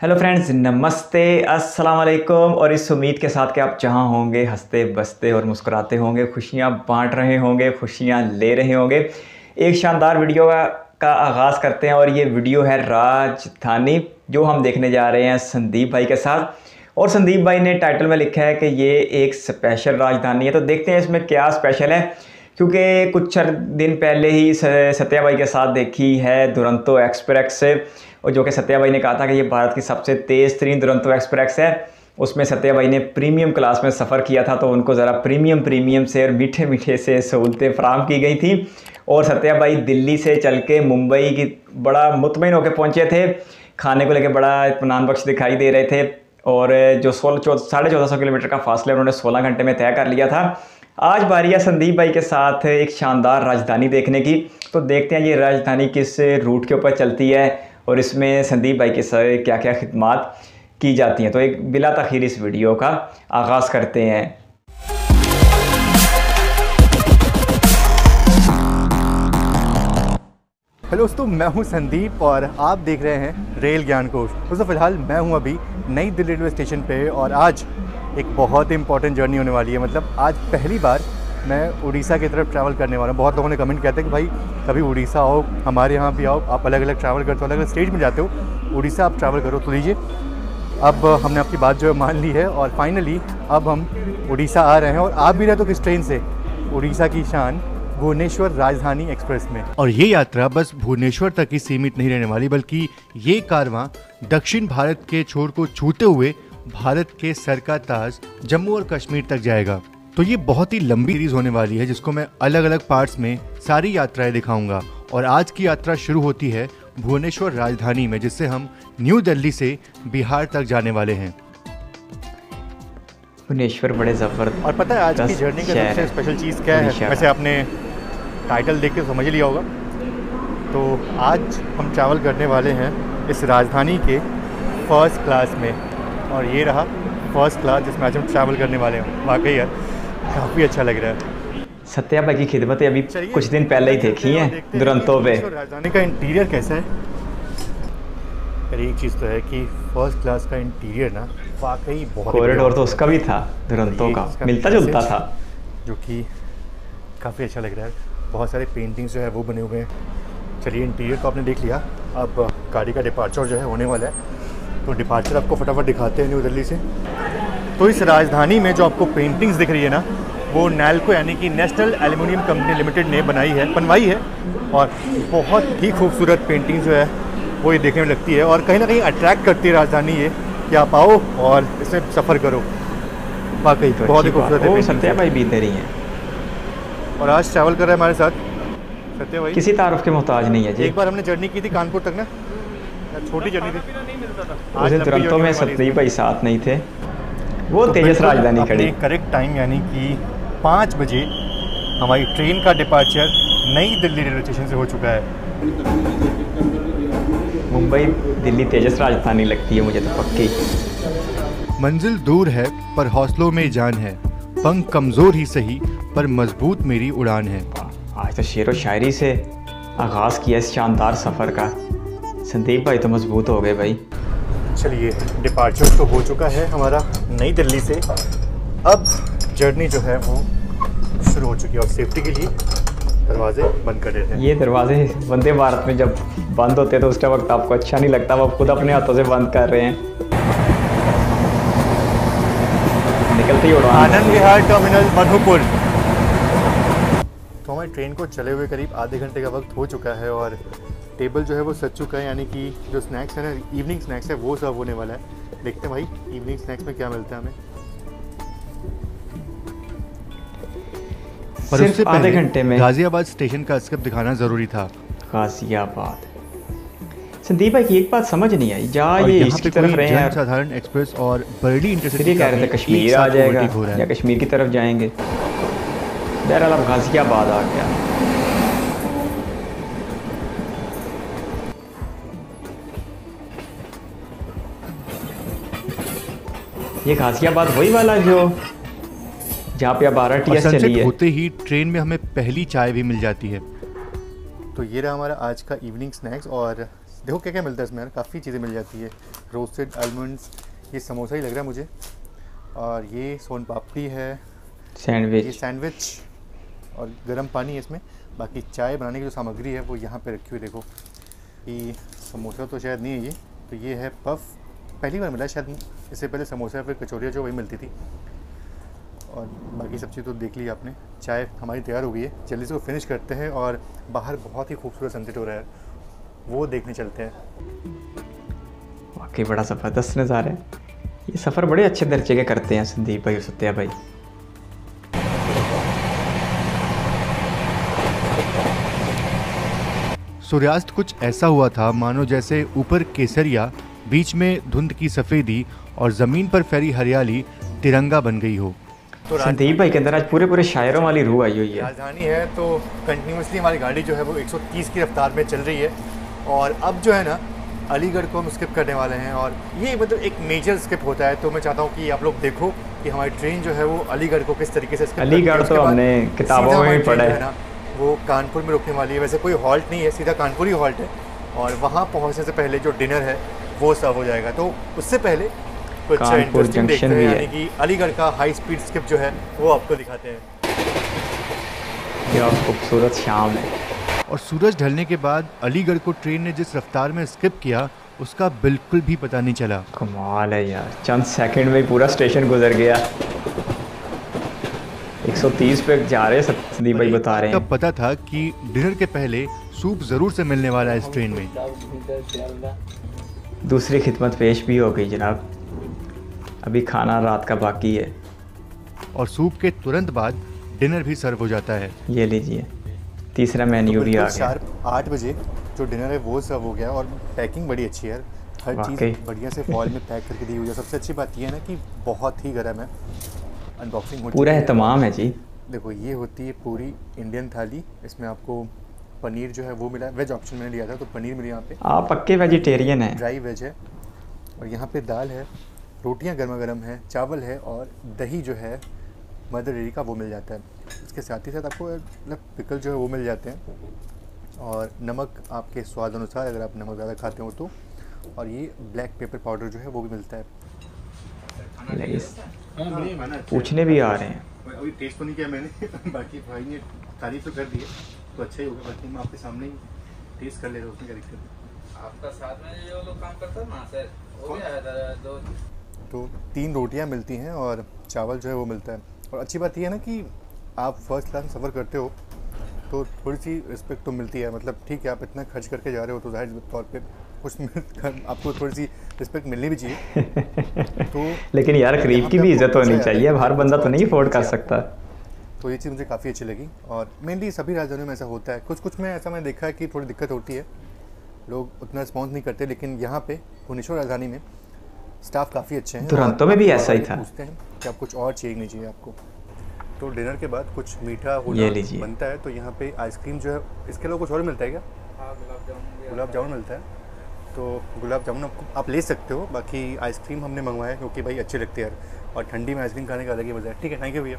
Hello friends, नमस्ते, अस्सलाम वालेकुम। और इस उम्मीद के साथ कि आप जहाँ होंगे हंसते बसते और मुस्कुराते होंगे, खुशियाँ बांट रहे होंगे, खुशियाँ ले रहे होंगे। एक शानदार वीडियो का आगाज़ करते हैं और ये वीडियो है राजधानी, जो हम देखने जा रहे हैं संदीप भाई के साथ। और संदीप भाई ने टाइटल में लिखा है कि ये एक स्पेशल राजधानी है। तो देखते हैं इसमें क्या स्पेशल है, क्योंकि कुछ दिन पहले ही सत्या भाई के साथ देखी है दुरंतो एक्सप्रेस, और जो कि सत्या भाई ने कहा था कि ये भारत की सबसे तेज़ तरीन दुरंतो एक्सप्रेस है। उसमें सत्या भाई ने प्रीमियम क्लास में सफ़र किया था, तो उनको ज़रा प्रीमियम से और मीठे मीठे से सहूलतें फराहम की गई थी। और सत्या भाई दिल्ली से चल के मुंबई की बड़ा मुतमईन होकर पहुँचे थे। खाने को लेकर बड़ा इत्मीनान बख्श दिखाई दे रहे थे। और जो 1450 किलोमीटर का फासला उन्होंने 16 घंटे में तय कर लिया था। आज बारी है संदीप भाई के साथ एक शानदार राजधानी देखने की। तो देखते हैं ये राजधानी किस रूट के ऊपर चलती है और इसमें संदीप भाई के साथ क्या क्या खिदमात की जाती हैं। तो एक बिला तखीर इस वीडियो का आगाज़ करते हैं। हेलो दोस्तों, मैं हूं संदीप और आप देख रहे हैं रेल ज्ञान कोश। दोस्तों फ़िलहाल मैं हूं अभी नई दिल्ली रेलवे स्टेशन पे और आज एक बहुत इंपॉर्टेंट जर्नी होने वाली है। मतलब आज पहली बार मैं उड़ीसा की तरफ ट्रैवल करने वाला हूँ। बहुत लोगों ने कमेंट किया था कि भाई कभी उड़ीसा आओ, हमारे यहाँ भी आओ, आप अलग अलग ट्रैवल करते हो, अलग अलग स्टेट में जाते हो, उड़ीसा आप ट्रैवल करो। तो लीजिए, अब हमने आपकी बात जो है मान ली है और फाइनली अब हम उड़ीसा आ रहे हैं। और आप भी रहे तो किस ट्रेन से? उड़ीसा की शान भुवनेश्वर राजधानी एक्सप्रेस में। और ये यात्रा बस भुवनेश्वर तक ही सीमित नहीं रहने वाली, बल्कि ये कारवां दक्षिण भारत के छोर को छूते हुए भारत के सर का ताज जम्मू और कश्मीर तक जाएगा। तो ये बहुत ही लंबी सीरीज होने वाली है, जिसको मैं अलग अलग पार्ट्स में सारी यात्राएं दिखाऊंगा। और आज की यात्रा शुरू होती है भुवनेश्वर राजधानी में, जिससे हम न्यू दिल्ली से बिहार तक जाने वाले हैं। भुवनेश्वर बड़े ज़बरदस्त। और पता है आज की जर्नी का सबसे स्पेशल चीज़ क्या है? वैसे आपने टाइटल देख के समझ लिया होगा। तो आज हम ट्रैवल करने वाले हैं इस राजधानी के फर्स्ट क्लास में, और ये रहा फर्स्ट क्लास जिसमें आज हम ट्रैवल करने वाले हैं। वाकई यार काफ़ी अच्छा लग रहा है। सत्या भाई की खिदमतें अभी कुछ दिन पहले ही देखी हैं दुरंतो पे। राजधानी का इंटीरियर कैसा है? यार एक चीज़ तो है कि फर्स्ट क्लास का इंटीरियर ना वाकई बहुत, कॉरिडोर तो उसका भी था दुरंतो का, मिलता जुलता था, जो कि काफ़ी अच्छा लग रहा है। बहुत सारे पेंटिंग्स जो है वो बने हुए हैं। चलिए, इंटीरियर तो आपने देख लिया, अब गाड़ी का डिपार्चर जो है होने वाला है। तो डिपार्चर आपको फटाफट दिखाते हैं न्यू दिल्ली से। तो इस राजधानी में जो आपको पेंटिंग्स दिख रही है ना, वो नैल्को यानी कि नेशनल एल्यूमिनियम कंपनी लिमिटेड ने बनवाई है। और बहुत ही खूबसूरत पेंटिंग जो है वो ये देखने में लगती है और कहीं ना कहीं अट्रैक्ट करती है राजधानी ये कि आप आओ और इसमें सफ़र करो। वाकई तो बहुत ही खूबसूरत है। सत्या भाई भी इधर ही हैं और आज ट्रैवल कर रहा है हमारे साथ सत्या भाई। किसी तारुफ के मोहताज नहीं है जी। एक बार हमने जर्नी की थी कानपुर तक ना, छोटी जर्नी थी। उस दिन दुरंतो में सत्या भाई साथ नहीं थे। वो तो तेजस राजधानी खड़ी करेक्ट टाइम यानी कि 5 बजे हमारी ट्रेन का डिपार्चर नई दिल्ली रेलवे स्टेशन से हो चुका है। मुंबई दिल्ली तेजस राजधानी लगती है मुझे तो पक्की। मंजिल दूर है पर हौसलों में जान है, पंख कमज़ोर ही सही पर मजबूत मेरी उड़ान है। आज तो शेर व शायरी से आगाज़ किया इस शानदार सफ़र का। संदीप भाई तो मजबूत हो गए भाई। चलिए, डिपार्चर तो हो चुका है हमारा नई दिल्ली से। अब जर्नी जो है वो शुरू हो चुकी है और सेफ्टी के लिए दरवाजे बंद कर देते हैं। ये दरवाजे वंदे भारत में जब बंद होते हैं तो उस वक्त आपको अच्छा नहीं लगता, वो खुद अपने हाथों से बंद कर रहे हैं। निकलते ही उड़ान। आनंद विहार टर्मिनल मधुपुर। तो हमारी ट्रेन को चले हुए करीब आधे घंटे का वक्त हो चुका है और टेबल जो है वो सज चुका है, यानी कि जो स्नैक्स है ना, इवनिंग स्नैक्स है, वो सर्व होने वाला है। देखते हैं भाई इवनिंग स्नैक्स में क्या मिलता है हमें। पर उससे आधे घंटे में गाजियाबाद स्टेशन का स्किप दिखाना ज़रूरी था। गाजियाबाद। संदीप भाई की एक बात समझ नहीं आई, जहाँ ये इसकी तरफ रहे हैं साधारण एक्सप्रेस और बर्डी इंटरसिटी कह रहे थे कश्मीर आ जाएगा या कश्मीर की तरफ जाएंगे। बहरहाल अब गाजियाबाद आ गया। ये गाजियाबाद वही वाला जो जहाँ पे अब RRTS चली है। होते ही ट्रेन में हमें पहली चाय भी मिल जाती है। तो ये रहा हमारा आज का इवनिंग स्नैक्स और देखो क्या क्या मिलता है इसमें यार, काफ़ी चीज़ें मिल जाती है। रोस्टेड आलमंड्स, ये समोसा ही लग रहा है मुझे, और ये सोन पापड़ी है, ये सैंडविच और गर्म पानी है इसमें। बाकी चाय बनाने की जो सामग्री है वो यहाँ पे रखी हुई देखो। कि समोसा तो शायद नहीं है ये, तो ये है पफ, पहली बार मिला शायद, इससे पहले समोसा फिर कचौरियाँ जो वही मिलती थी। और बाकी सब चीज़ तो देख ली आपने। चाय हमारी तैयार हो गई है, जल्दी से वो फिनिश करते हैं और बाहर बहुत ही खूबसूरत सनसेट हो रहा है, वो देखने चलते हैं। वाकई बड़ा ज़बरदस्त नज़ारा है। ये सफ़र बड़े अच्छे दर्जे के करते हैं संदीप भाई और सत्या भाई। सूर्यास्त कुछ ऐसा हुआ था मानो जैसे ऊपर केसरिया, बीच में धुंध की सफ़ेदी और ज़मीन पर फैली हरियाली तिरंगा बन गई हो। तो संदीप भाई के अंदर आज पूरे शायरों वाली रूह आई हुई है। राजधानी है तो कंटिन्यूसली हमारी गाड़ी जो है वो 130 की रफ्तार में चल रही है, और अब जो है ना अलीगढ़ को हम स्किप करने वाले हैं। और ये मतलब एक मेजर स्किप होता है, तो मैं चाहता हूँ कि आप लोग देखो कि हमारी ट्रेन जो है वो अलीगढ़ को किस तरीके से स्किप करती है। अलीगढ़ तो हमने किताबों में भी पढ़ा है ना, वो कानपुर में रुकने वाली है। वैसे कोई हॉल्ट नहीं है, सीधा कानपुर ही हॉल्ट है, और वहाँ पहुँचने से पहले जो डिनर है वो सर्व हो जाएगा। तो उससे पहले कुछ इंटरेस्टिंग देखते हैं, यानी कि अलीगढ़ का हाई स्पीड स्किप जो है वो आपको दिखाते हैं। क्या खूबसूरत शाम है। और सूरज ढलने के बाद अलीगढ़ को ट्रेन ने जिस रफ्तार में स्किप किया उसका बिल्कुल भी पता नहीं चला। कमाल है यार, चंद सेकंड में पूरा स्टेशन गुजर गया। 130 पे जा रहे हैं संदीप भाई बता रहे हैं। तब पता था कि डिनर के पहले सूप ज़रूर से मिलने वाला है इस ट्रेन में। दूसरी खिदमत पेश भी हो गई जनाब, अभी खाना रात का बाकी है। और सूप के तुरंत बाद डिनर भी सर्व हो जाता है। ये लीजिए, तीसरा मेन्यू भी आ गया। शार्प 8 बजे जो डिनर है वो सर्व हो गया, और पैकिंग बड़ी अच्छी है, हर चीज़ बढ़िया से फॉइल में पैक करके दी हुई है। सबसे अच्छी बात यह है ना कि बहुत ही गर्म है। अनबॉक्सिंग हो पूरा एहतमाम है जी। देखो ये होती है पूरी इंडियन थाली, इसमें आपको पनीर जो है वो मिला है, वेज ऑप्शन मैंने लिया था तो पनीर मिली यहाँ पे। आप पक्के वेजिटेरियन हैं। ड्राई वेज है, और यहाँ पे दाल है, रोटियाँ गर्मा गर्म है, चावल है, और दही जो है मदर डेयरी का वो मिल जाता है। इसके साथ ही साथ आपको मतलब पिकल जो है वो मिल जाते हैं, और नमक आपके स्वाद अनुसार अगर आप नमक ज़्यादा खाते हो तो। और ये ब्लैक पेपर पाउडर जो है वो भी मिलता है। पूछने भी आ रहे हैं। अभी टेस्ट तो नहीं किया मैंने बाकी भाई ने तारीफ तो कर दी है, तो अच्छा ही होगा। बाकी मैं आपके सामने ही टेस्ट कर ले रहा हूँ, उसमें क्या दिक्कत है। आपका साथ में जो लोग काम करता है ना सर, वो भी आया था दो। तो 3 रोटियाँ मिलती हैं और चावल जो है वो मिलता है। और अच्छी बात यह है ना कि आप फर्स्ट क्लास में सफ़र करते हो तो थोड़ी सी रिस्पेक्ट तो मिलती है। मतलब ठीक है, आप इतना खर्च करके जा रहे हो तो जाहिर तौर पे कुछ आपको थोड़ी सी रिस्पेक्ट मिलनी भी चाहिए। तो लेकिन यार गरीब की भी इज्जत होनी चाहिए, हर बंदा तो नहीं अफोर्ड कर सकता। तो ये चीज़ मुझे काफ़ी अच्छी लगी, और मेनली सभी राजधानियों में ऐसा होता है। कुछ में ऐसा मैंने देखा है कि थोड़ी दिक्कत होती है, लोग उतना रिस्पॉन्स नहीं करते, लेकिन यहाँ पे भुवनेश्वर राजधानी में स्टाफ काफ़ी अच्छे हैं। दुरंतो में भी ऐसा ही था। पूछते हैं कि आप कुछ और चाहिए नहीं चाहिए आपको। तो डिनर के बाद कुछ मीठा बनता है, तो यहाँ पे आइसक्रीम जो है, इसके अलावा कुछ और मिलता है क्या? हाँ, गुलाब जामुन मिलता है, तो गुलाब जामुन आप ले सकते हो। बाकी आइसक्रीम हमने मंगवाया क्योंकि भाई अच्छे लगते हैं यार, और ठंडी में आइसक्रीम खाने का अलग ही मज़ा है। ठीक है, थैंक यू भैया।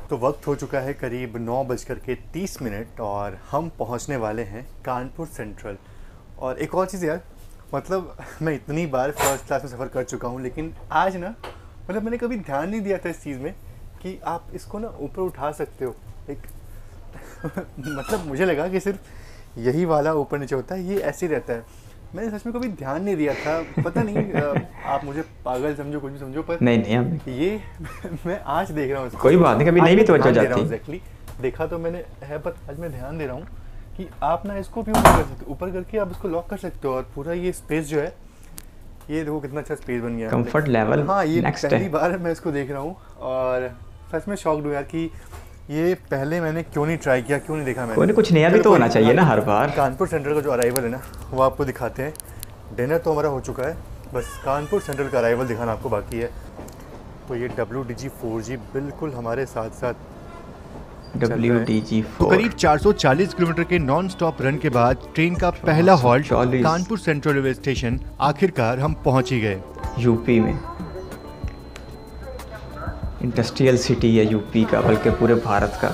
तो वक्त हो चुका है करीब 9:30 और हम पहुंचने वाले हैं कानपुर सेंट्रल। और एक और चीज़ यार, मतलब मैं इतनी बार फर्स्ट क्लास में सफ़र कर चुका हूं, लेकिन आज ना मतलब मैंने कभी ध्यान नहीं दिया था इस चीज़ में कि आप इसको ना ऊपर उठा सकते हो। एक मतलब मुझे लगा कि सिर्फ यही वाला ऊपर नीचे होता है, ये ऐसे ही रहता है। मैंने सच में कभी ध्यान नहीं दिया था, पता नहीं आप मुझे पागल समझो कुछ भी समझो, पर नहीं ये मैं आज देख रहा हूँ। कोई बात नहीं, कभी नहीं भी तवज्जो जाती। एग्जैक्टली देखा तो मैंने है, पर आज मैं ध्यान दे रहा हूँ कि आप ना इसको भी ऊपर कर सकते हो, ऊपर करके आप इसको लॉक कर सकते हो, और पूरा ये स्पेस जो है, ये देखो कितना अच्छा स्पेस बन गया। कंफर्ट लेवल हाँ, ये पहली बार मैं इसको देख रहा हूँ, और सच में शॉक्ड हूँ यार कि ये पहले मैंने क्यों नहीं ट्राई किया, क्यों नहीं देखा मैंने। कुछ नया भी तो होना चाहिए ना हर बार। कानपुर सेंट्रल का जो अराइवल है ना वो आपको दिखाते हैं। डिनर तो हमारा हो चुका है, बस कानपुर सेंट्रल का अराइवल दिखाना आपको बाकी है। तो ये WDG4G बिल्कुल हमारे साथ साथ WDG4। तो करीब 440 किलोमीटर के नॉन स्टॉप रन के बाद ट्रेन का पहला halt Kanpur central railway station, आखिरकार हम पहुंच ही गए। यूपी में इंडस्ट्रियल सिटी है यूपी का, बल्कि पूरे भारत का।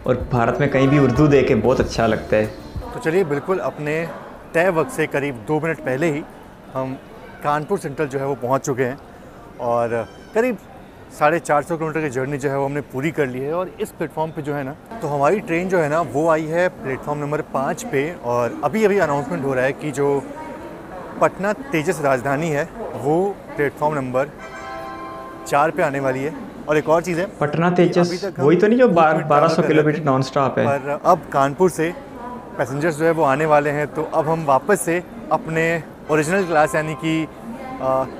और भारत में कहीं भी उर्दू दे के बहुत अच्छा लगता है। तो चलिए बिल्कुल अपने तय वक्त से करीब 2 मिनट पहले ही हम कानपुर सेंट्रल जो है वो पहुंच चुके हैं और करीब 450 किलोमीटर की जर्नी जो है वो हमने पूरी कर ली है। और इस प्लेटफॉर्म पे जो है ना, तो हमारी ट्रेन जो है ना वो आई है प्लेटफॉर्म नंबर 5 पे। और अभी अनाउंसमेंट हो रहा है कि जो पटना तेजस राजधानी है वो प्लेटफॉर्म नंबर 4 पे आने वाली है। और एक और चीज़ है, पटना तेजस वही तो नहीं जो 1200 किलोमीटर नॉन स्टॉप है। पर अब कानपुर से पैसेंजर्स जो है वो आने वाले हैं, तो अब हम वापस से अपने ओरिजिनल क्लास यानी कि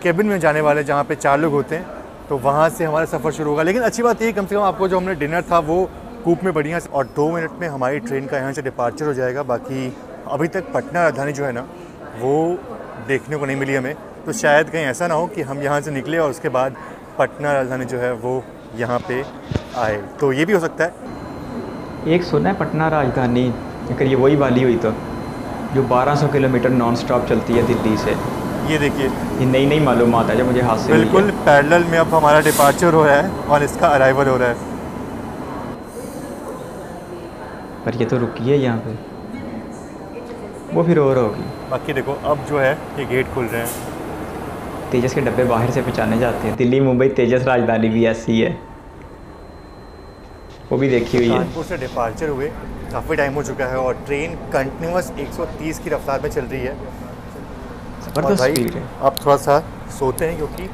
केबिन में जाने वाले, जहाँ पे 4 लोग होते हैं, तो वहाँ से हमारा सफ़र शुरू होगा। लेकिन अच्छी बात ये कम से कम आपको जो हमने डिनर था वो कूप में बढ़िया, और 2 मिनट में हमारी ट्रेन का यहाँ से डिपार्चर हो जाएगा। बाकी अभी तक पटना राजधानी जो है ना वो देखने को नहीं मिली हमें, तो शायद कहीं ऐसा ना हो कि हम यहाँ से निकले और उसके बाद पटना राजधानी जो है वो यहाँ पे आए, तो ये भी हो सकता है। एक सुना है पटना राजधानी, अगर ये वही वाली हुई तो जो 1200 किलोमीटर नॉन स्टॉप चलती है दिल्ली से। ये देखिए, ये नई मालूमात है जो मुझे हाथ से मिली है। बिल्कुल पैरेलल में अब हमारा डिपार्चर हो रहा है और इसका अराइवल हो रहा है। पर ये तो रुकी है यहाँ पे, वो फिर और होगी। बाकी देखो अब जो है ये गेट खुल रहे हैं। तेजस के डब्बे बाहर से पहचाने जाते हैं। दिल्ली मुंबई तेजस राजधानी भी ऐसी है, वो भी देखी हुई है। कानपुर से डिपार्चर हुए काफ़ी टाइम हो चुका है और ट्रेन कंटिन्यूस 130 की रफ्तार में चल रही है। और जबरदस्त भाई स्पीड है। अब थोड़ा सा सोते हैं, क्योंकि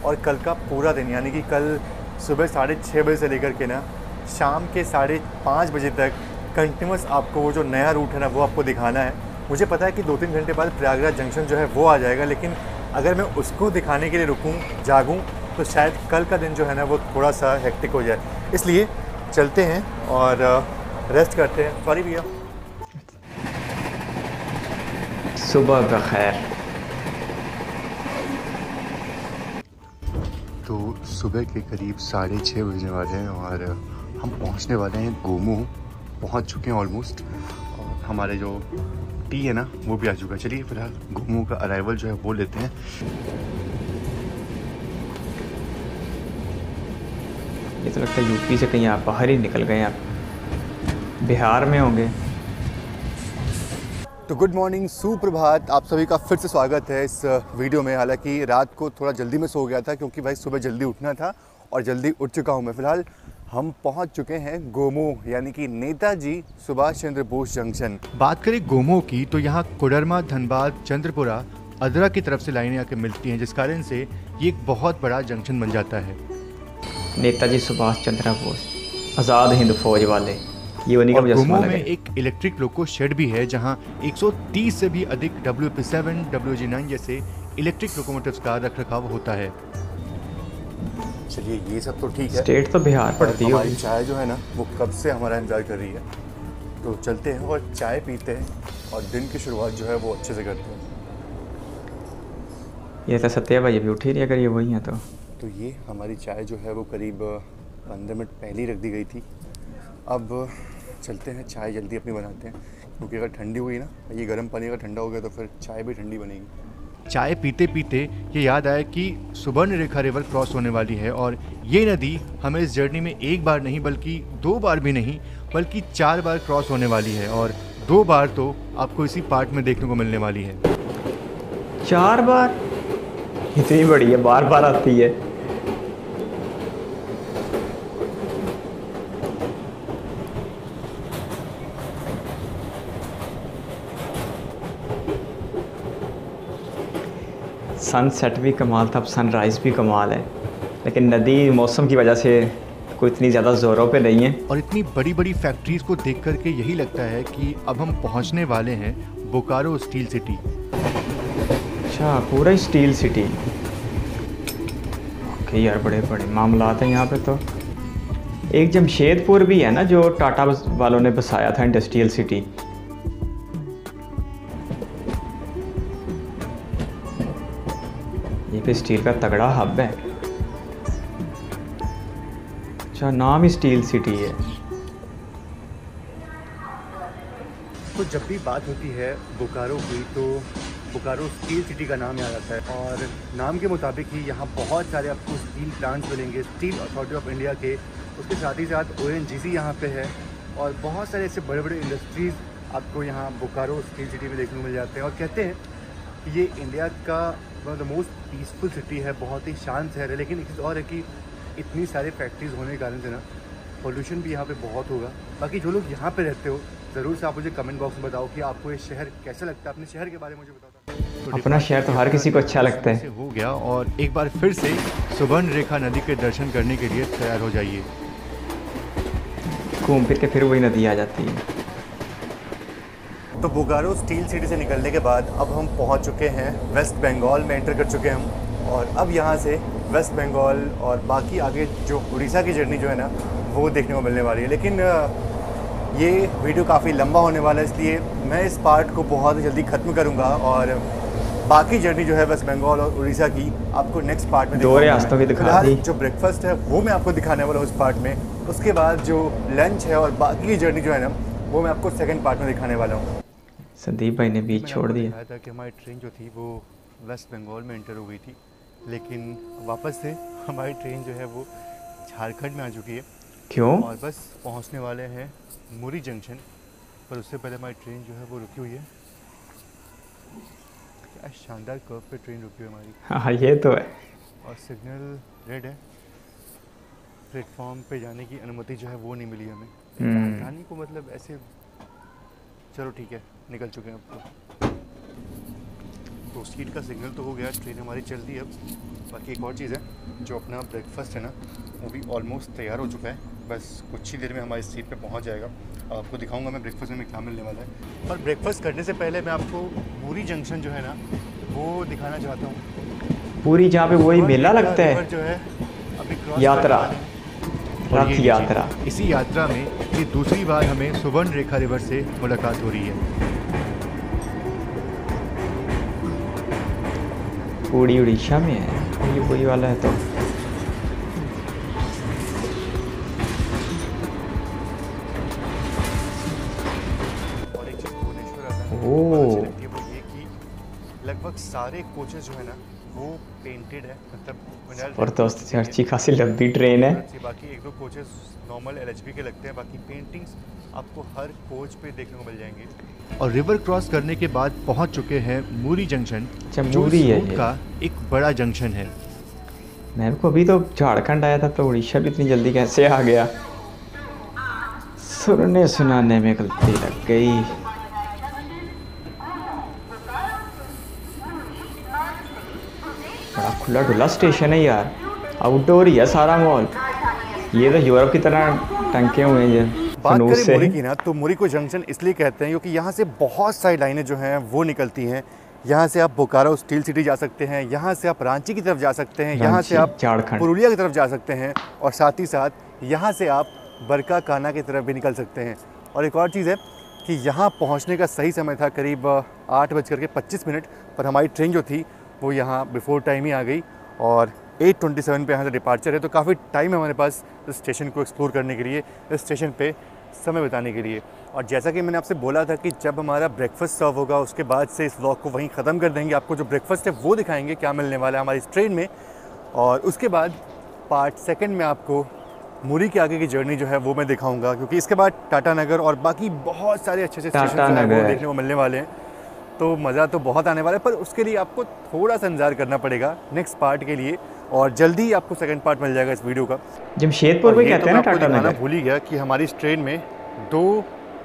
और कल का पूरा दिन यानी कि कल सुबह 6:30 बजे से लेकर के ना शाम के 5:30 बजे तक कंटिन्यूस आपको वो जो नया रूट है ना वो आपको दिखाना है। मुझे पता है कि 2-3 घंटे बाद प्रयागराज जंक्शन जो है वो आ जाएगा, लेकिन अगर मैं उसको दिखाने के लिए रुकूं, जागूं, तो शायद कल का दिन जो है ना वो थोड़ा सा हेक्टिक हो जाए। इसलिए चलते हैं और रेस्ट करते हैं। सॉरी भैया। सुबह बखैर। तो सुबह के करीब 6:30 बजने वाले हैं और हम पहुंचने वाले हैं गोमू। पहुंच चुके हैं ऑलमोस्ट, और हमारे जो टी है ना वो भी आ चुका है। चलिए फिलहाल गोमू का अराइवल जो है वो लेते हैं। ये तो लगता है यूपी से कहीं आप बाहर ही निकल गए, आप बिहार में होंगे। तो गुड मॉर्निंग, सुप्रभात, आप सभी का फिर से स्वागत है इस वीडियो में। हालांकि रात को थोड़ा जल्दी में सो गया था क्योंकि भाई सुबह जल्दी उठना था और जल्दी उठ चुका हूँ मैं। फ़िलहाल हम पहुँच चुके हैं गोमो यानी कि नेताजी सुभाष चंद्र बोस जंक्शन। बात करें गोमो की तो यहाँ कोडरमा, धनबाद, चंद्रपुरा, अदरा की तरफ से लाइनें आके मिलती हैं, जिस कारण से ये एक बहुत बड़ा जंक्शन बन जाता है। नेताजी सुभाष चंद्र बोस, आज़ाद हिंद फौज वाले, ये उन्हीं का और मुजस्समा गोमो लगा में है। एक इलेक्ट्रिक लोको शेड भी है जहां 130 से भी अधिक WP7, WG9 जैसे इलेक्ट्रिक लोकोमोटिव्स का रखरखाव होता है। चलिए ये सब तो ठीक है। स्टेट तो बिहार पड़ती है। हमारी चाय जो है ना वो कब से हमारा इंतजार कर रही है, तो चलते हैं और चाय पीते हैं और दिन की शुरुआत जो है वो अच्छे से करते हैं। ये तो सत्या भाई अभी उठी नहीं, अगर ये वही है तो ये हमारी चाय जो है वो करीब 15 मिनट पहले ही रख दी गई थी। अब चलते हैं चाय जल्दी अपनी बनाते हैं, क्योंकि अगर ठंडी हुई ना, ये गर्म पानी अगर ठंडा हो गया तो फिर चाय भी ठंडी बनेगी। चाय पीते पीते ये याद आया कि सुवर्ण रेखा रिवर क्रॉस होने वाली है और ये नदी हमें इस जर्नी में एक बार नहीं बल्कि 2 बार भी नहीं बल्कि 4 बार क्रॉस होने वाली है, और 2 बार तो आपको इसी पार्ट में देखने को मिलने वाली है। 4 बार? इतनी बड़ी है, बार बार आती है। सनसेट भी कमाल था, अब सनराइज़ भी कमाल है, लेकिन नदी मौसम की वजह से कोई इतनी ज़्यादा ज़ोरों पे नहीं है। और इतनी बड़ी बड़ी फैक्ट्रीज को देख करके यही लगता है कि अब हम पहुंचने वाले हैं बोकारो स्टील सिटी। अच्छा, पूरा स्टील सिटी। ओके यार, बड़े बड़े मामलात हैं यहाँ पे। तो एक जमशेदपुर भी है ना जो टाटा वालों ने बसाया था, इंडस्ट्रियल सिटी। ये पे स्टील का तगड़ा हब है। अच्छा, नाम ही स्टील सिटी है। तो जब भी बात होती है बोकारो की तो बोकारो स्टील सिटी का नाम याद आता है, और नाम के मुताबिक ही यहाँ बहुत सारे आपको स्टील प्लांट्स मिलेंगे, स्टील अथॉरिटी ऑफ इंडिया के। उसके साथ ही साथ ONGC यहाँ पे है, और बहुत सारे ऐसे बड़े बड़े इंडस्ट्रीज़ आपको यहाँ बोकारो स्टील सिटी में देखने को मिल जाते हैं। और कहते हैं कि ये इंडिया का one of the most peaceful city है, बहुत ही शांत शहर है। लेकिन एक चीज़ और है कि इतनी सारे फैक्ट्रीज़ होने के कारण से ना पोल्यूशन भी यहाँ पे बहुत होगा। बाकी जो लोग यहाँ पे रहते हो ज़रूर से आप मुझे कमेंट बॉक्स में बताओ कि आपको ये शहर कैसा लगता है, अपने शहर के बारे में मुझे बताओ। तो अपना शहर तो हर किसी को अच्छा लगता है। हो गया और एक बार फिर से सुवर्ण रेखा नदी के दर्शन करने के लिए तैयार हो जाइए। घूम फिर के फिर वही नदी आ जाती है। तो बोकारो स्टील सिटी से निकलने के बाद अब हम पहुंच चुके हैं वेस्ट बंगाल में, एंटर कर चुके हैं हम। और अब यहाँ से वेस्ट बंगाल और बाकी आगे जो उड़ीसा की जर्नी जो है ना वो देखने को मिलने वाली है। लेकिन ये वीडियो काफ़ी लंबा होने वाला है, इसलिए मैं इस पार्ट को बहुत जल्दी ख़त्म करूँगा और बाकी जर्नी जो है वेस्ट बंगाल और उड़ीसा की आपको नेक्स्ट पार्ट में दो रास्तों की दिखा दी। जो ब्रेकफास्ट है वो मैं आपको दिखाने वाला हूँ उस पार्ट में। उसके बाद जो लंच है और बाकी की जर्नी जो है ना वो मैं आपको सेकंड पार्ट में दिखाने वाला हूँ। संदीप भाई ने बीच छोड़ दिया। बताया था कि हमारी ट्रेन जो थी वो वेस्ट बंगाल में एंटर हो गई थी, लेकिन वापस से हमारी ट्रेन जो है वो झारखंड में आ चुकी है। क्यों? और बस पहुंचने वाले हैं मुरी जंक्शन, पर उससे पहले हमारी ट्रेन जो है वो रुकी हुई है। क्या शानदार कर्व पे ट्रेन रुकी हुई है हमारी। हाँ ये तो है। और सिग्नल रेड है, प्लेटफॉर्म पे जाने की अनुमति जो है वो नहीं मिली हमें। राजधानी को मतलब ऐसे, चलो ठीक है निकल चुके हैं अब तो सीट का सिग्नल तो हो गया, ट्रेन हमारी चल रही है अब। बाकी एक और चीज़ है, जो अपना ब्रेकफास्ट है ना वो भी ऑलमोस्ट तैयार हो चुका है, बस कुछ ही देर में हमारी सीट पे पहुंच जाएगा। आपको दिखाऊंगा मैं ब्रेकफास्ट में क्या मिलने वाला है। पर ब्रेकफास्ट करने से पहले मैं आपको मुरी जंक्शन जो है ना वो दिखाना चाहता हूँ। पूरी जहाँ पे वही मेला लगता है, जो है अभी क्रॉस यात्रा, और रथ ये यात्रा। इसी यात्रा में ये दूसरी बार हमें सुवर्ण रेखा रिवर से मुलाकात हो रही है। पूरी उड़ीसा में है, ये वही वाला है। तो और एक चीज़ भुवनेश्वर आता है ओह। वो ये कि लगभग सारे कोचेस जो है ना वो पेंटेड है, मतलब जबरदस्त अच्छी खासी लंबी ट्रेन है। बाकी एक दो कोचेस नॉर्मल एलएचबी के लगते हैं, बाकी पेंटिंग्स आपको हर कोच पे देखने को मिल जाएंगे। और रिवर क्रॉस करने के बाद पहुंच चुके हैं मुरी जंक्शन, जो मुरी है रूट का एक बड़ा जंक्शन है। मैं को अभी तो झारखंड आया था तो उड़ीसा भी इतनी जल्दी कैसे आ गया। सुनने सुनाने में गलती लग गई। बड़ा खुला डुला स्टेशन है यार, आउटडोर ही है सारा मॉल। ये तो यूरोप की तरह टंके हुए हैं। बात करें मुरी की ना, तो मुरी को जंक्शन इसलिए कहते हैं क्योंकि यहाँ से बहुत सारी लाइनें जो हैं वो निकलती हैं। यहाँ से आप बोकारो स्टील सिटी जा सकते हैं, यहाँ से आप रांची की तरफ जा सकते हैं, यहाँ से आप पुरुलिया की तरफ जा सकते हैं, और साथ ही साथ यहाँ से आप बरका काना की तरफ भी निकल सकते हैं। और एक और चीज़ है कि यहाँ पहुँचने का सही समय था करीब 8:25, पर हमारी ट्रेन जो थी वो यहाँ बिफोर टाइम ही आ गई और 8:27 पे यहाँ से डिपार्चर है। तो काफ़ी टाइम है हमारे पास इस स्टेशन को एक्सप्लोर करने के लिए, इस स्टेशन पे समय बिताने के लिए। और जैसा कि मैंने आपसे बोला था कि जब हमारा ब्रेकफास्ट सर्व होगा उसके बाद से इस व्लॉग को वहीं ख़त्म कर देंगे। आपको जो ब्रेकफास्ट है वो दिखाएंगे क्या मिलने वाला है हमारी इस ट्रेन में, और उसके बाद पार्ट सेकंड में आपको मुरी के आगे की जर्नी जो है वो मैं दिखाऊँगा, क्योंकि इसके बाद टाटा नगर और बाकी बहुत सारे अच्छे स्टेशन वो देखने को मिलने वाले हैं। तो मज़ा तो बहुत आने वाला है, पर उसके लिए आपको थोड़ा सा इंतजार करना पड़ेगा नेक्स्ट पार्ट के लिए, और जल्दी ही आपको सेकंड पार्ट मिल जाएगा इस वीडियो का। जमशेदपुर में कहते हैं ना टाटा नगर। भूल ही गया कि हमारी इस ट्रेन में 2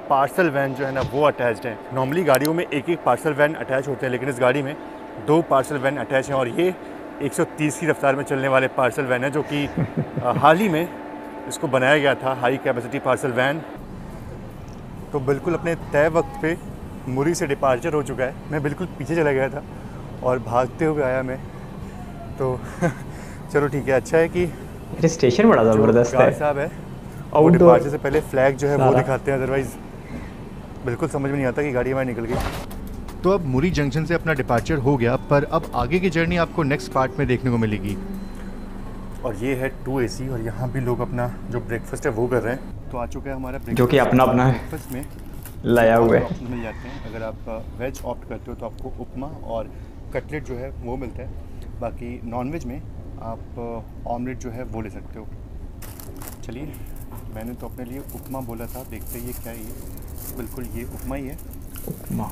पार्सल वैन जो है ना वो अटैच्ड हैं। नॉर्मली गाड़ियों में एक पार्सल वैन अटैच होते हैं, लेकिन इस गाड़ी में 2 पार्सल वैन अटैच हैं, और ये 130 की रफ्तार में चलने वाले पार्सल वैन है, जो कि हाल ही में इसको बनाया गया था, हाई कैपेसिटी पार्सल वैन। तो बिल्कुल अपने तय वक्त पे मुरी से डिपार्चर हो चुका है। मैं बिल्कुल पीछे चला गया था और भागते हुए आया मैं, तो चलो ठीक है। अच्छा है कि स्टेशन बड़ा ज़बरदस्त है साहब है, और डिपार्चर से पहले फ्लैग जो है वो दिखाते हैं, अदरवाइज़ बिल्कुल समझ में नहीं आता कि गाड़ी हमारी निकल गई। तो अब मुरी जंक्शन से अपना डिपार्चर हो गया, पर अब आगे की जर्नी आपको नेक्स्ट पार्ट में देखने को मिलेगी। और ये है 2 AC, और यहाँ भी लोग अपना जो ब्रेकफास्ट है वो कर रहे हैं। तो आ चुका है हमारा ब्रेकफास्ट, जो कि अपना ब्रेकफास्ट में लाया हुआ है। ऑप्शन मिल जाते हैं। अगर आप वेज ऑप्ट करते हो तो आपको उपमा और कटलेट जो है वो मिलता है, बाकी नॉन वेज में आप ऑमलेट जो है वो ले सकते हो। चलिए मैंने तो अपने लिए उपमा बोला था, देखते ये क्या है ये। बिल्कुल ये उपमा ही है। उपमा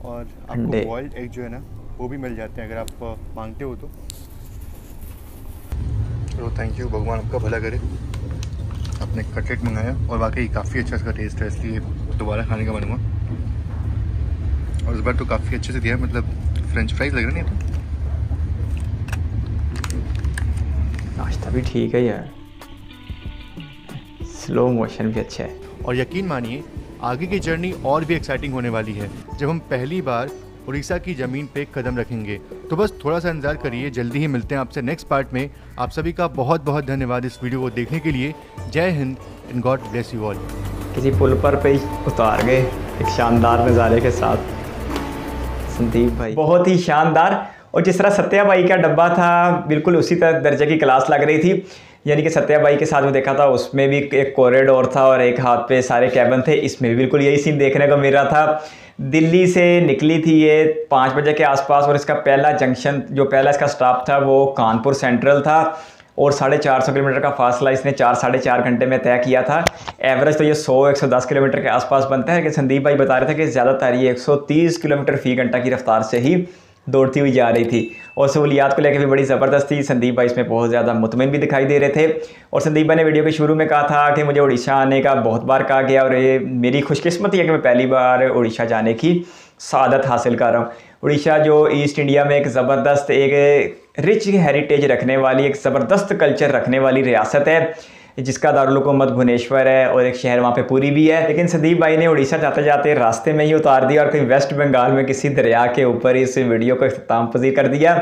और अंडे। आपको बॉइल्ड एग जो है ना वो भी मिल जाते हैं अगर आप मांगते हो तो। चलो थैंक यू, भगवान आपका भला करे। आपने कटलेट मंगाया और वाकई काफ़ी अच्छा इसका टेस्ट है, इसलिए दोबारा खाने का मन हुआ। और इस बार तो काफ़ी अच्छे से दिया है, मतलब फ्रेंच फ्राइज लग रहे नहीं तो। नाश्ता भी ठीक है यार, स्लो मोशन भी अच्छा है। और यकीन मानिए आगे की जर्नी और भी एक्साइटिंग होने वाली है जब हम पहली बार उड़ीसा की ज़मीन पे कदम रखेंगे। तो बस थोड़ा सा इंतजार करिए, जल्दी ही मिलते हैं आपसे नेक्स्ट पार्ट में। आप सभी का बहुत बहुत धन्यवाद इस वीडियो को देखने के लिए। जय Hind and God bless you all. किसी पुल पर पे ही उतार गए एक शानदार नज़ारे के साथ संदीप भाई, बहुत ही शानदार। और जिस तरह सत्या भाई का डब्बा था बिल्कुल उसी तरह दर्जे की क्लास लग रही थी। यानी कि सत्या भाई के साथ जो देखा था उसमें भी एक कॉरिडोर था और एक हाथ पे सारे कैबिन थे, इसमें भी बिल्कुल यही सीन देखने को मिल रहा था। दिल्ली से निकली थी ये 5 बजे के आसपास और इसका पहला जंक्शन जो पहला इसका स्टॉप था वो कानपुर सेंट्रल था और 450 किलोमीटर का फासला इसने 4-4.5 घंटे में तय किया था। एवरेज तो ये 100-110 किलोमीटर के आसपास बनता है, लेकिन संदीप भाई बता रहे थे कि ज़्यादातर ये 130 किलोमीटर फ़ी घंटा की रफ्तार से ही दौड़ती हुई जा रही थी। और सहूलियात को लेकर भी बड़ी ज़बरदस्त थी। संदीप भाई इसमें बहुत ज़्यादा मुतमिन भी दिखाई दे रहे थे। और संदीप भाई ने वीडियो के शुरू में कहा था कि मुझे उड़ीसा आने का बहुत बार कहा गया और ये मेरी खुशकिस्मती है कि मैं पहली बार उड़ीसा जाने की सआदत हासिल कर रहा हूँ। उड़ीसा जो ईस्ट इंडिया में एक ज़बरदस्त एक रिच हेरिटेज रखने वाली, एक ज़बरदस्त कल्चर रखने वाली रियासत है जिसका दारुल हुकूमत भुवनेश्वर है और एक शहर वहाँ पे पुरी भी है। लेकिन संदीप भाई ने उड़ीसा जाते जाते रास्ते में ही उतार दिया और कहीं वेस्ट बंगाल में किसी दरिया के ऊपर इस वीडियो को इख्तिताम पजीर कर दिया।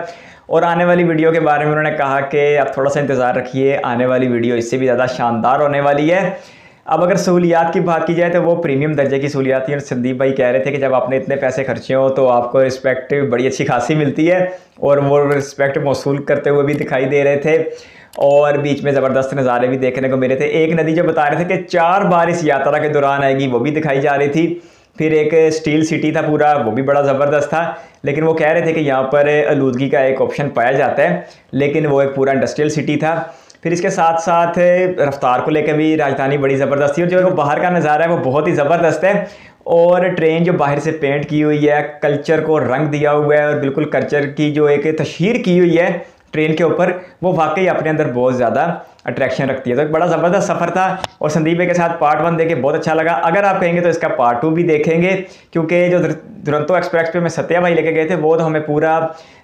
और आने वाली वीडियो के बारे में उन्होंने कहा कि आप थोड़ा सा इंतज़ार रखिए, आने वाली वीडियो इससे भी ज़्यादा शानदार होने वाली है। अब अगर सहूलियात की बात की जाए तो वो प्रीमियम दर्जे की सहूलियात थी और संदीप भाई कह रहे थे कि जब आपने इतने पैसे खर्चे हो तो आपको रिस्पेक्ट बड़ी अच्छी खासी मिलती है और वो रिस्पेक्ट मौसूल करते हुए भी दिखाई दे रहे थे। और बीच में ज़बरदस्त नज़ारे भी देखने को मिले थे। एक नदी जो बता रहे थे कि 4 बार इस यात्रा के दौरान आएगी वो भी दिखाई जा रही थी। फिर एक स्टील सिटी था पूरा, वो भी बड़ा ज़बरदस्त था। लेकिन वो कह रहे थे कि यहाँ पर आलूदगी का एक ऑप्शन पाया जाता है, लेकिन वो एक पूरा इंडस्ट्रियल सिटी था। फिर इसके साथ साथ रफ्तार को लेकर भी राजधानी बड़ी ज़बरदस्त थी और जो बाहर का नज़ारा है वो बहुत ही ज़बरदस्त है। और ट्रेन जो बाहर से पेंट की हुई है, कल्चर को रंग दिया हुआ है और बिल्कुल कल्चर की जो एक तशहीर की हुई है ट्रेन के ऊपर, वो वाकई अपने अंदर बहुत ज़्यादा अट्रैक्शन रखती है। तो एक बड़ा ज़बरदस्त सफ़र था और संदीप भाई के साथ पार्ट 1 देख के बहुत अच्छा लगा। अगर आप कहेंगे तो इसका पार्ट 2 भी देखेंगे, क्योंकि जो दुरंतो एक्सप्रेस पे में सत्या भाई लेके गए थे वो तो हमें पूरा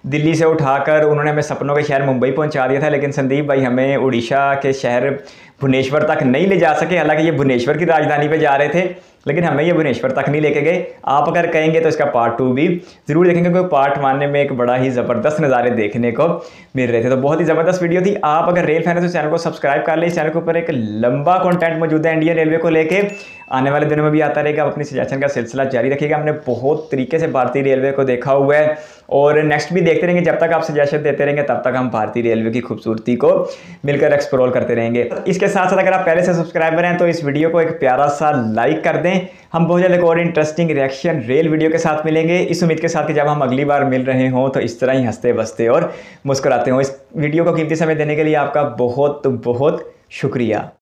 दिल्ली से उठाकर उन्होंने हमें सपनों के शहर मुंबई पहुंचा दिया था, लेकिन संदीप भाई हमें उड़ीसा के शहर भुवनेश्वर तक नहीं ले जा सके। हालांकि ये भुवनेश्वर की राजधानी पे जा रहे थे, लेकिन हमें ये भुवनेश्वर तक नहीं लेके गए। आप अगर कहेंगे तो इसका पार्ट 2 भी ज़रूर देखेंगे, क्योंकि पार्ट 1 में एक बड़ा ही ज़बरदस्त नज़ारे देखने को मिल रहे थे। तो बहुत ही ज़बरदस्त वीडियो थी। आप अगर रेल फैन है तो चैनल को सब्सक्राइब कर लें। इस चैनल के ऊपर एक लंबा कंटेंट मौजूद है इंडियन रेलवे को लेके, आने वाले दिनों में भी आता रहेगा। अपनी सजेशन का सिलसिला जारी रखिएगा। हमने बहुत तरीके से भारतीय रेलवे को देखा हुआ है और नेक्स्ट भी देखते रहेंगे। जब तक आप सजेशन देते रहेंगे तब तक हम भारतीय रेलवे की खूबसूरती को मिलकर एक्सप्लोर करते रहेंगे। इसके साथ साथ अगर आप पहले से सब्सक्राइबर हैं तो इस वीडियो को एक प्यारा सा लाइक कर दें। हम बहुत जल्द एक और इंटरेस्टिंग रिएक्शन रेल वीडियो के साथ मिलेंगे, इस उम्मीद के साथ कि जब हम अगली बार मिल रहे हों तो इस तरह ही हंसते बसते और मुस्कुराते हों। इस वीडियो को कीमती समय देने के लिए आपका बहुत बहुत शुक्रिया।